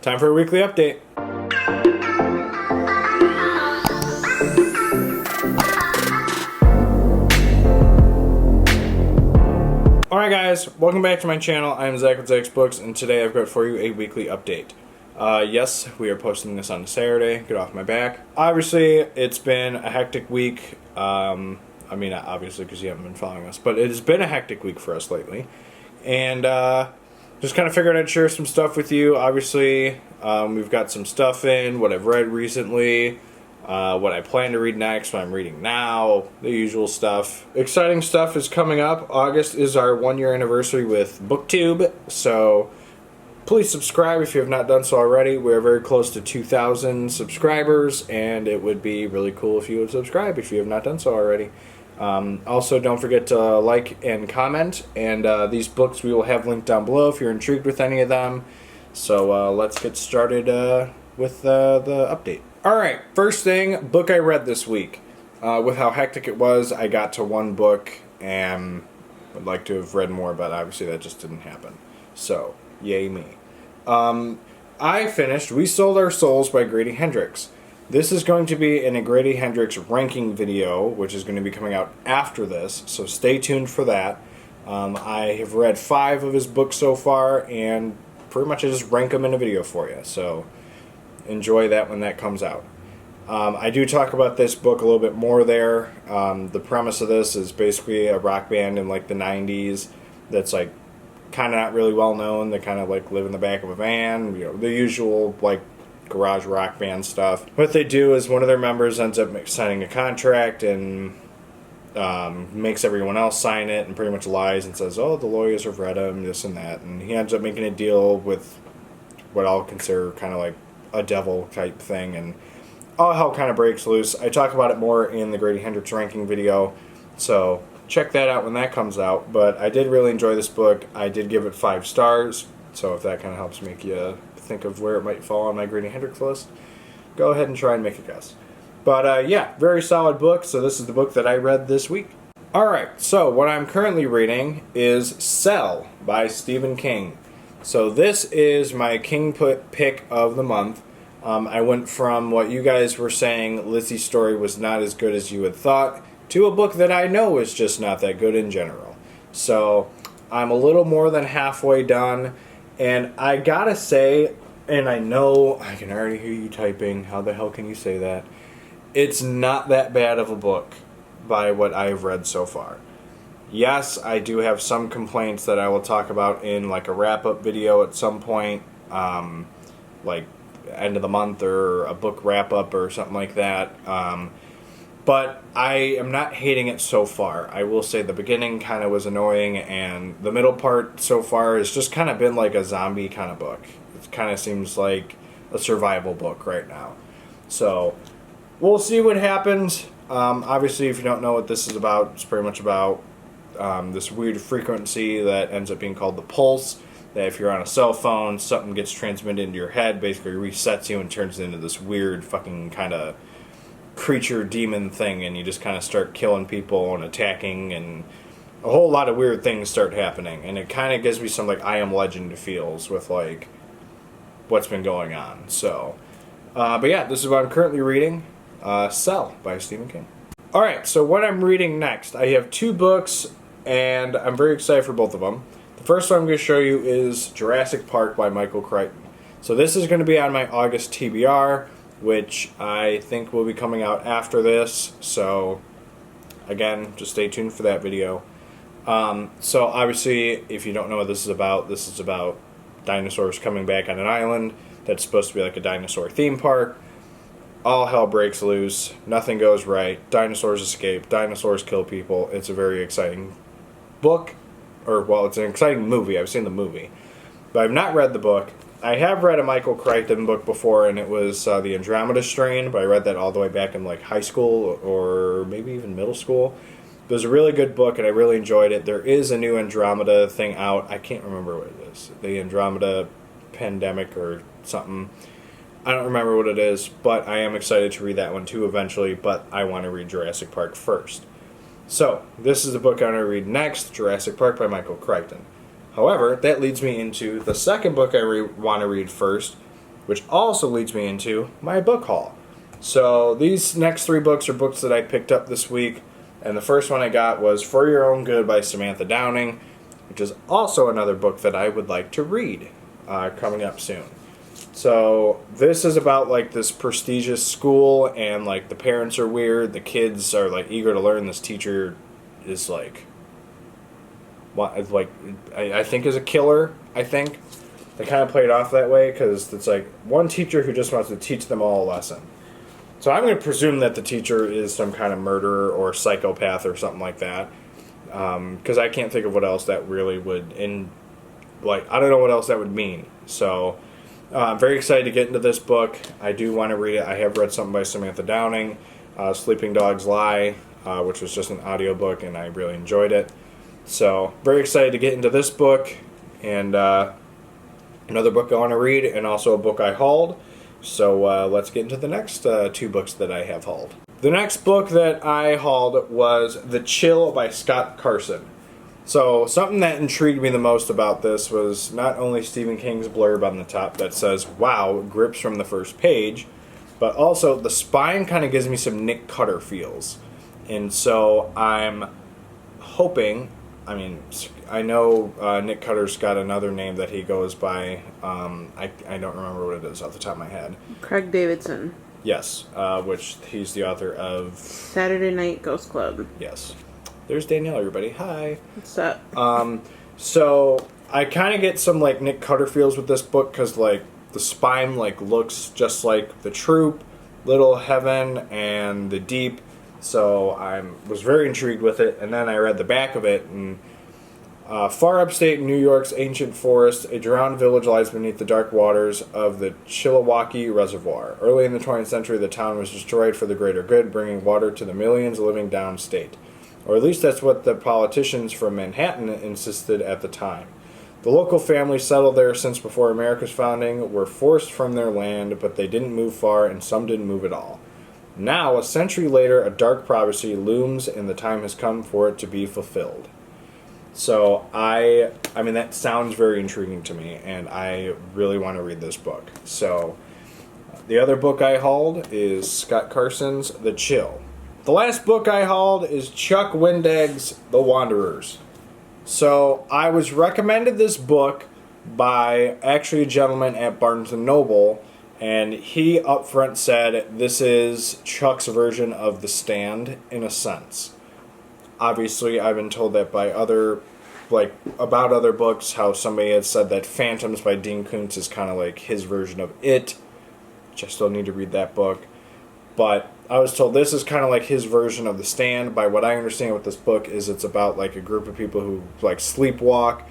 time for a weekly update. Alright guys, welcome back to my channel. I'm Zach with Zacks Books, and today I've got for you a weekly update. Yes, we are posting this on Saturday. Get off my back. Obviously, it's been a hectic week. I mean, obviously, because you haven't been following us, but it has been a hectic week for us lately. And just kind of figured I'd share some stuff with you. Obviously, we've got some stuff in, what I've read recently, what I plan to read next, what I'm reading now, the usual stuff. Exciting stuff is coming up. August is our 1-year anniversary with BookTube, so please subscribe if you have not done so already. We're very close to 2,000 subscribers, and it would be really cool if you would subscribe if you have not done so already. Also, don't forget to like and comment, and these books we will have linked down below if you're intrigued with any of them. So let's get started with the update. Alright, first thing, book I read this week. With how hectic it was, I got to one book and would like to have read more, but obviously that just didn't happen. So, yay me. I finished We Sold Our Souls by Grady Hendrix. This is going to be in a Grady Hendrix ranking video, which is going to be coming out after this, so stay tuned for that. I have read 5 of his books so far, and pretty much I just rank them in a video for you, so enjoy that when that comes out. I do talk about this book a little bit more there. The premise of this is basically a rock band in like the 90s that's like kind of not really well known. They kind of like live in the back of a van, you know, the usual like garage rock band stuff. What they do is one of their members ends up signing a contract and makes everyone else sign it and pretty much lies and says, oh, the lawyers have read him, this and that. And he ends up making a deal with what I'll consider kind of like a devil type thing, and all hell kind of breaks loose. I talk about it more in the Grady Hendrix ranking video, so check that out when that comes out. But I did really enjoy this book. I did give it 5 stars, so if that kind of helps make you think of where it might fall on my Grady Hendrix list, go ahead and try and make a guess. But yeah, very solid book. So this is the book that I read this week. Alright, so what I'm currently reading is Cell by Stephen King. So this is my King pick of the month. I went from what you guys were saying, Lizzie's story was not as good as you had thought, to a book that I know is just not that good in general. So I'm a little more than halfway done. And I gotta say, and I know I can already hear you typing, how the hell can you say that? It's not that bad of a book by what I've read so far. Yes, I do have some complaints that I will talk about in like a wrap-up video at some point, like end of the month or a book wrap-up or something like that. But I am not hating it so far. I will say the beginning kind of was annoying, and the middle part so far has just kind of been like a zombie kind of book. It kind of seems like a survival book right now. So we'll see what happens. Obviously, if you don't know what this is about, it's pretty much about this weird frequency that ends up being called the pulse, that if you're on a cell phone, something gets transmitted into your head, basically resets you and turns it into this weird fucking kind of creature demon thing, and you just kind of start killing people and attacking, and a whole lot of weird things start happening, and it kind of gives me some like I Am Legend feels with like what's been going on. So but yeah, this is what I'm currently reading, Cell by Stephen King. Alright, so what I'm reading next, I have 2 books and I'm very excited for both of them. The first one I'm going to show you is Jurassic Park by Michael Crichton. So this is going to be on my August TBR, which I think will be coming out after this, so again, just stay tuned for that video. So obviously, if you don't know what this is about dinosaurs coming back on an island that's supposed to be like a dinosaur theme park. All hell breaks loose, nothing goes right, dinosaurs escape, dinosaurs kill people. It's a very exciting book, or well, it's an exciting movie. I've seen the movie, but I've not read the book. I have read a Michael Crichton book before, and it was The Andromeda Strain, but I read that all the way back in like high school or maybe even middle school. It was a really good book, and I really enjoyed it. There is a new Andromeda thing out. I can't remember what it is. The Andromeda Pandemic or something. I don't remember what it is, but I am excited to read that one too eventually, but I want to read Jurassic Park first. So, this is the book I'm going to read next, Jurassic Park by Michael Crichton. However, that leads me into the second book I want to read first, which also leads me into my book haul. So these next 3 books are books that I picked up this week, and the first one I got was For Your Own Good by Samantha Downing, which is also another book that I would like to read coming up soon. So this is about like this prestigious school, and like the parents are weird, the kids are like eager to learn. This teacher is like, what, like I think is a killer. I think they kind of play it off that way because it's like one teacher who just wants to teach them all a lesson. So I'm going to presume that the teacher is some kind of murderer or psychopath or something like that, because I can't think of what else that really would I don't know what else that would mean. So I'm very excited to get into this book. I do want to read it. I have read something by Samantha Downing, Sleeping Dogs Lie, which was just an audiobook, and I really enjoyed it. So very excited to get into this book, and another book I want to read, and also a book I hauled. So let's get into the next 2 books that I have hauled. The next book that I hauled was The Chill by Scott Carson. So something that intrigued me the most about this was not only Stephen King's blurb on the top that says, "Wow, grips from the first page," but also the spine kind of gives me some Nick Cutter feels. And so I'm hoping, I know Nick Cutter's got another name that he goes by. I don't remember what it is off the top of my head. Craig Davidson. Yes, which he's the author of Saturday Night Ghost Club. Yes. There's Danielle, everybody. Hi. What's up? So I kind of get some like Nick Cutter feels with this book because like the spine like looks just like The Troop, Little Heaven, and The Deep. So I was very intrigued with it, and then I read the back of it, and far upstate New York's ancient forest, a drowned village lies beneath the dark waters of the Chilliwackee Reservoir. Early in the 20th century, the town was destroyed for the greater good, bringing water to the millions living downstate. Or at least that's what the politicians from Manhattan insisted at the time. The local families settled there since before America's founding were forced from their land, but they didn't move far, and some didn't move at all. Now, a century later, a dark prophecy looms, and the time has come for it to be fulfilled. So, I mean, that sounds very intriguing to me, and I really want to read this book. So, the other book I hauled is Scott Carson's The Chill. The last book I hauled is Chuck Wendig's The Wanderers. So, I was recommended this book by actually a gentleman at Barnes & Noble, and he up front said this is Chuck's version of The Stand in a sense. Obviously, I've been told that by about other books, how somebody had said that Phantoms by Dean Koontz is kind of like his version of It, which I still need to read that book. But I was told this is kind of like his version of The Stand. By what I understand with this book is it's about like a group of people who like sleepwalk,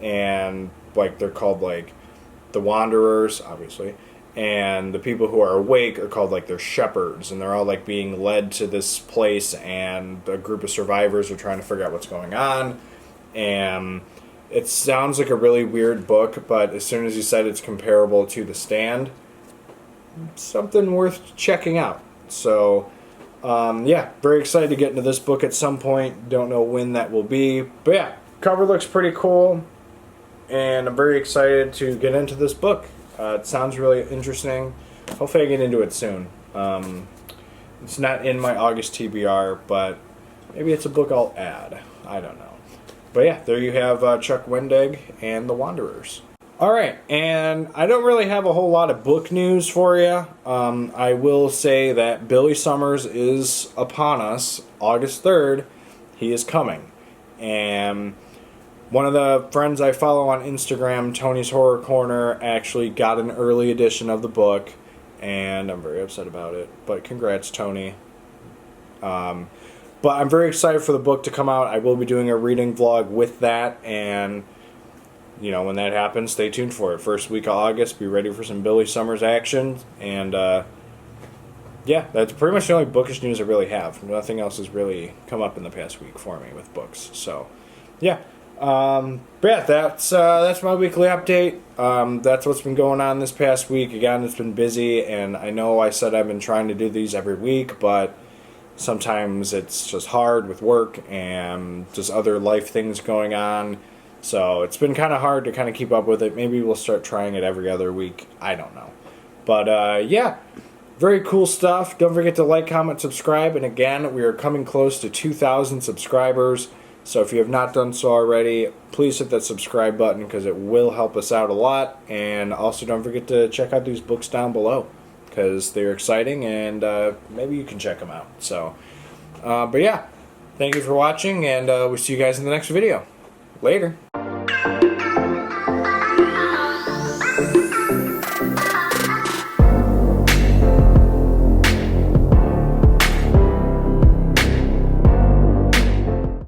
and like they're called like the Wanderers, obviously. And the people who are awake are called like they're shepherds, and they're all like being led to this place, and a group of survivors are trying to figure out what's going on. And it sounds like a really weird book, but as soon as you said it's comparable to The Stand, something worth checking out. So yeah, very excited to get into this book at some point. Don't know when that will be, but yeah, cover looks pretty cool, and I'm very excited to get into this book. It sounds really interesting. Hopefully I get into it soon. It's not in my August TBR, but maybe it's a book I'll add. I don't know. But yeah, there you have Chuck Wendig and The Wanderers. Alright, and I don't really have a whole lot of book news for you. I will say that Billy Summers is upon us. August 3rd, he is coming. And one of the friends I follow on Instagram, Tony's Horror Corner, actually got an early edition of the book, and I'm very upset about it. But congrats, Tony. But I'm very excited for the book to come out. I will be doing a reading vlog with that, and you know, when that happens, stay tuned for it. First week of August, be ready for some Billy Summers action, and yeah, that's pretty much the only bookish news I really have. Nothing else has really come up in the past week for me with books. So, yeah. But yeah, that's my weekly update. That's what's been going on this past week. Again, it's been busy, and I know I said I've been trying to do these every week, but sometimes it's just hard with work and just other life things going on. So it's been kind of hard to kind of keep up with it. Maybe we'll start trying it every other week. I don't know. But yeah, very cool stuff. Don't forget to like, comment, subscribe. And again, we are coming close to 2,000 subscribers. So if you have not done so already, please hit that subscribe button because it will help us out a lot. And also don't forget to check out these books down below because they're exciting and maybe you can check them out. So, but yeah, thank you for watching and we'll see you guys in the next video. Later.